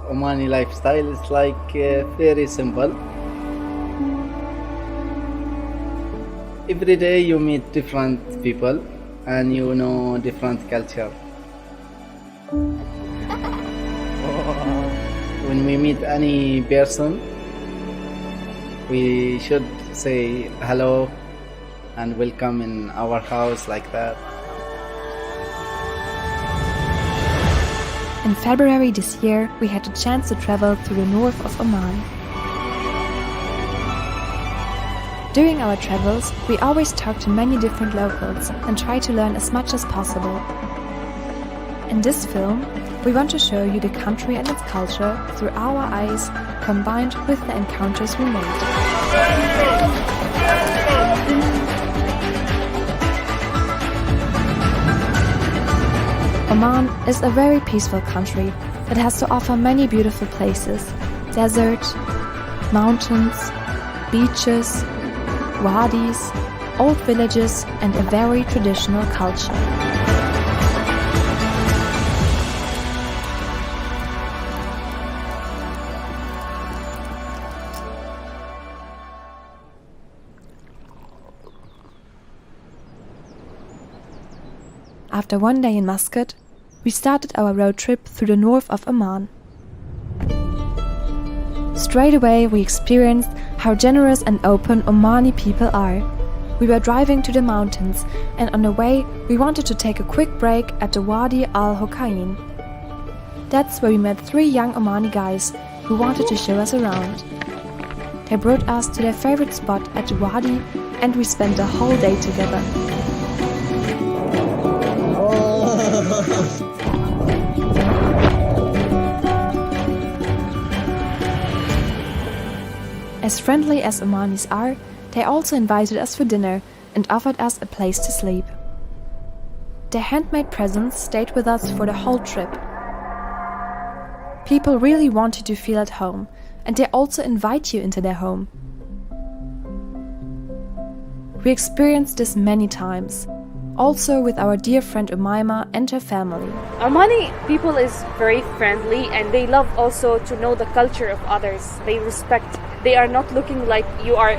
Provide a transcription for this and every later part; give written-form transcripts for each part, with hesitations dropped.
Omani lifestyle is like very simple. Every day you meet different people and you know different culture. When we meet any person, we should say hello and welcome in our house like that. In February this year, we had the chance to travel through the north of Oman. During our travels, we always talk to many different locals and try to learn as much as possible. In this film, we want to show you the country and its culture through our eyes, combined with the encounters we made. Oman is a very peaceful country that has to offer many beautiful places: desert, mountains, beaches, wadis, old villages, and a very traditional culture. After one day in Muscat, we started our road trip through the north of Oman. Straight away we experienced how generous and open Omani people are. We were driving to the mountains, and on the way we wanted to take a quick break at the Wadi al-Hokain. That's where we met 3 young Omani guys who wanted to show us around. They brought us to their favorite spot at the Wadi, and we spent the whole day together. As friendly as Omanis are, they also invited us for dinner and offered us a place to sleep. Their handmade presents stayed with us for the whole trip. People really want you to feel at home, and they also invite you into their home. We experienced this many times, also with our dear friend Umayma and her family. Omani people is very friendly, and they love also to know the culture of others. They respect. They are not looking like you are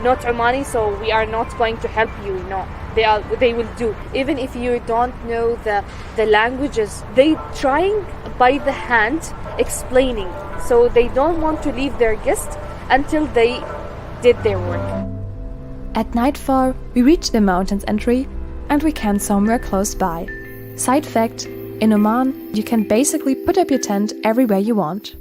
not Omani, so we are not going to help you. No, they will do. Even if you don't know the languages, they trying by the hand explaining. So they don't want to leave their guests until they did their work. At nightfall, we reached the mountains entry and we camped somewhere close by. Side fact, in Oman, you can basically put up your tent everywhere you want.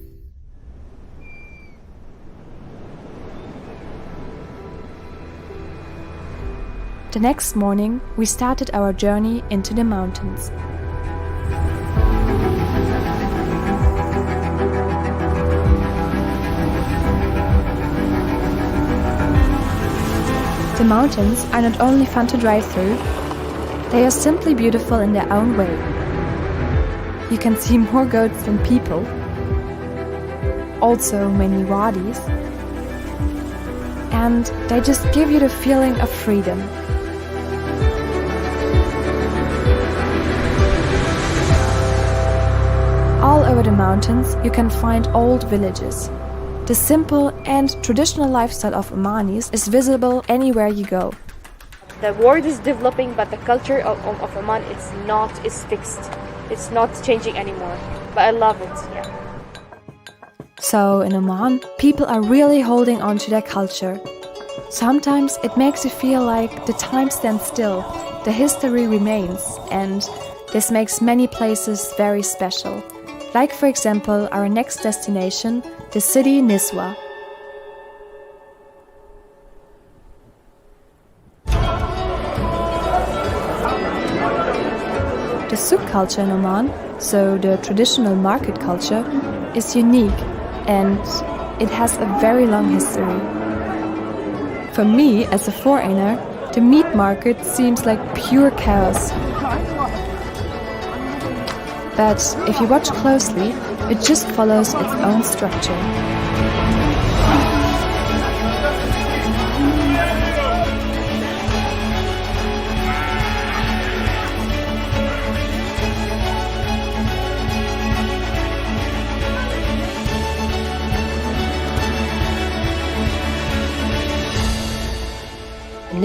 The next morning, we started our journey into the mountains. The mountains are not only fun to drive through, they are simply beautiful in their own way. You can see more goats than people, also many wadis, and they just give you the feeling of freedom. All over the mountains you can find old villages. The simple and traditional lifestyle of Omanis is visible anywhere you go. The world is developing, but the culture of Oman is fixed. It's not changing anymore. But I love it, yeah. So in Oman, people are really holding on to their culture. Sometimes it makes you feel like the time stands still, the history remains, and this makes many places very special. Like for example our next destination, the city Niswa. The souk culture in Oman, so the traditional market culture, is unique and it has a very long history. For me, as a foreigner, the meat market seems like pure chaos. But if you watch closely, it just follows its own structure.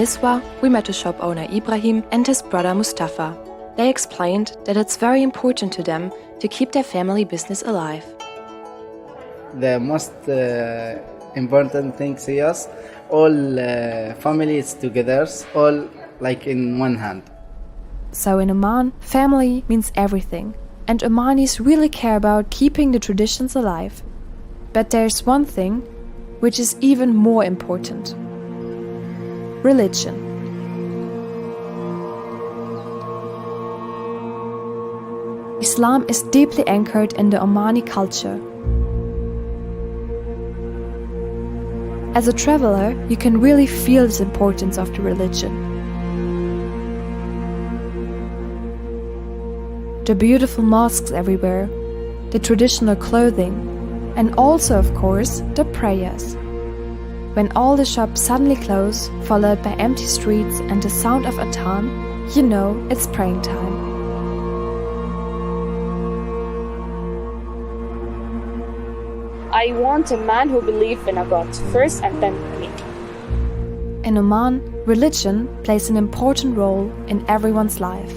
Niswa, we met a shop owner Ibrahim and his brother Mustafa. They explained that it's very important to them to keep their family business alive. The most important thing to us, all families together, all like in one hand. So in Oman, family means everything, and Omanis really care about keeping the traditions alive. But there's one thing which is even more important: religion. Islam is deeply anchored in the Omani culture. As a traveler, you can really feel the importance of the religion. The beautiful mosques everywhere, the traditional clothing, and also, of course, the prayers. When all the shops suddenly close, followed by empty streets and the sound of adhan, you know it's praying time. I want a man who believes in a God first and then me. In Oman, religion plays an important role in everyone's life.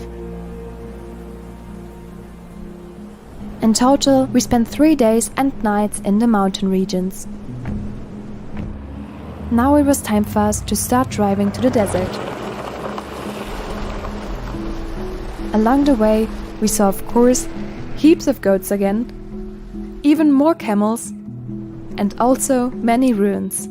In total, we spent 3 days and nights in the mountain regions. Now it was time for us to start driving to the desert. Along the way, we saw, of course, heaps of goats again, even more camels, and also many ruins.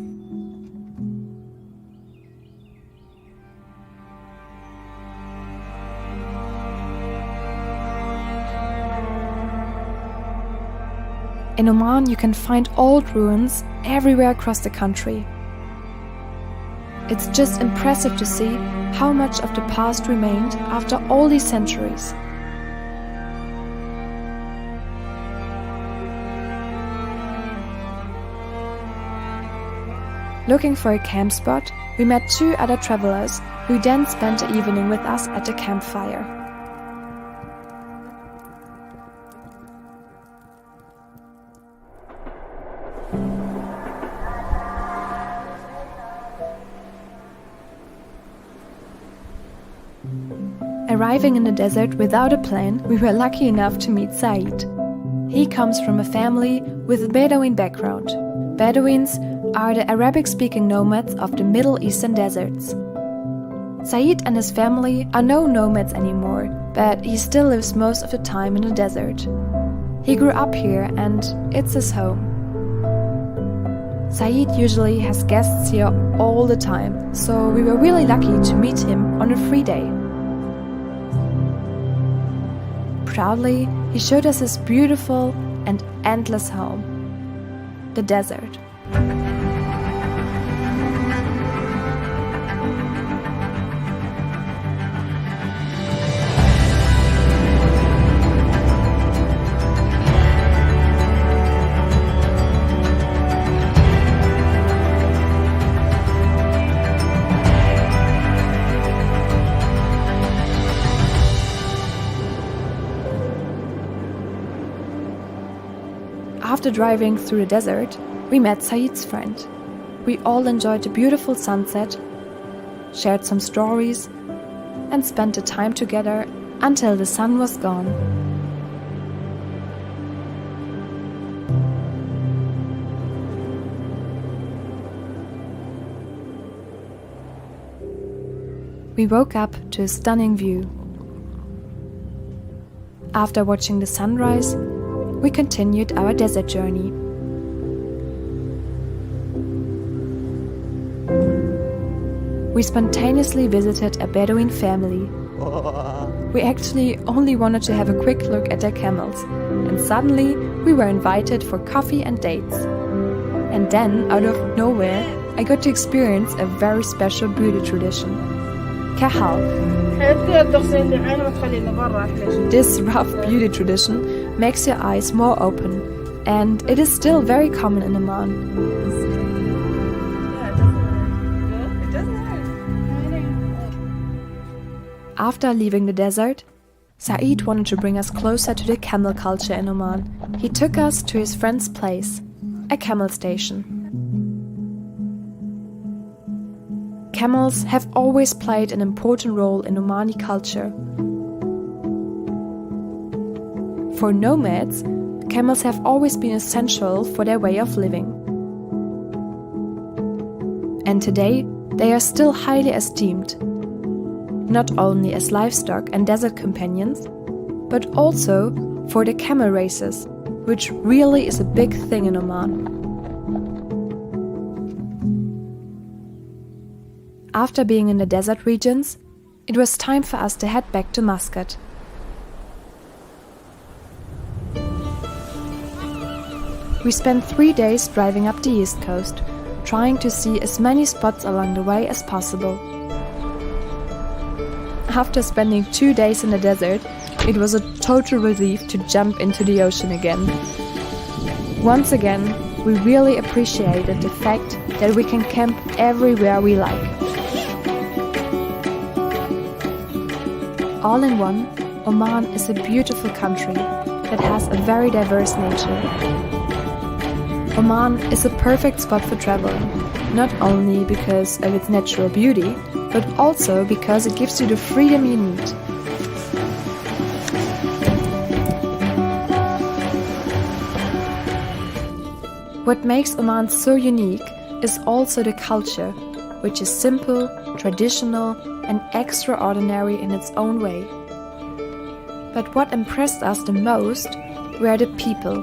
In Oman, you can find old ruins everywhere across the country. It's just impressive to see how much of the past remained after all these centuries. Looking for a camp spot, we met 2 other travelers who then spent the evening with us at the campfire. Arriving in the desert without a plan, we were lucky enough to meet Said. He comes from a family with a Bedouin background. Bedouins are the Arabic-speaking nomads of the Middle Eastern deserts. Said and his family are no nomads anymore, but he still lives most of the time in the desert. He grew up here and it's his home. Said usually has guests here all the time, so we were really lucky to meet him on a free day. Proudly, he showed us his beautiful and endless home, the desert. After driving through the desert, we met Said's friend. We all enjoyed the beautiful sunset, shared some stories, and spent the time together until the sun was gone. We woke up to a stunning view. After watching the sunrise, we continued our desert journey. We spontaneously visited a Bedouin family. We actually only wanted to have a quick look at their camels, and suddenly we were invited for coffee and dates. And then, out of nowhere, I got to experience a very special beauty tradition. Kahal. This rough beauty tradition makes your eyes more open, and it is still very common in Oman. After leaving the desert, Said wanted to bring us closer to the camel culture in Oman. He took us to his friend's place, a camel station. camels have always played an important role in Omani culture. For nomads, camels have always been essential for their way of living. And today, they are still highly esteemed, not only as livestock and desert companions, but also for the camel races, which really is a big thing in Oman. After being in the desert regions, it was time for us to head back to Muscat. We spent 3 days driving up the east coast, trying to see as many spots along the way as possible. After spending 2 days in the desert, it was a total relief to jump into the ocean again. Once again, we really appreciated the fact that we can camp everywhere we like. All in one, Oman is a beautiful country that has a very diverse nature. Oman is a perfect spot for traveling, not only because of its natural beauty, but also because it gives you the freedom you need. What makes Oman so unique is also the culture, which is simple, traditional, and extraordinary in its own way. But what impressed us the most were the people.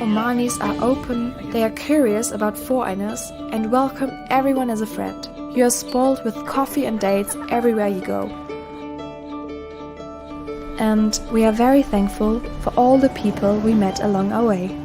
Omanis are open, they are curious about foreigners, and welcome everyone as a friend. You are spoiled with coffee and dates everywhere you go. And we are very thankful for all the people we met along our way.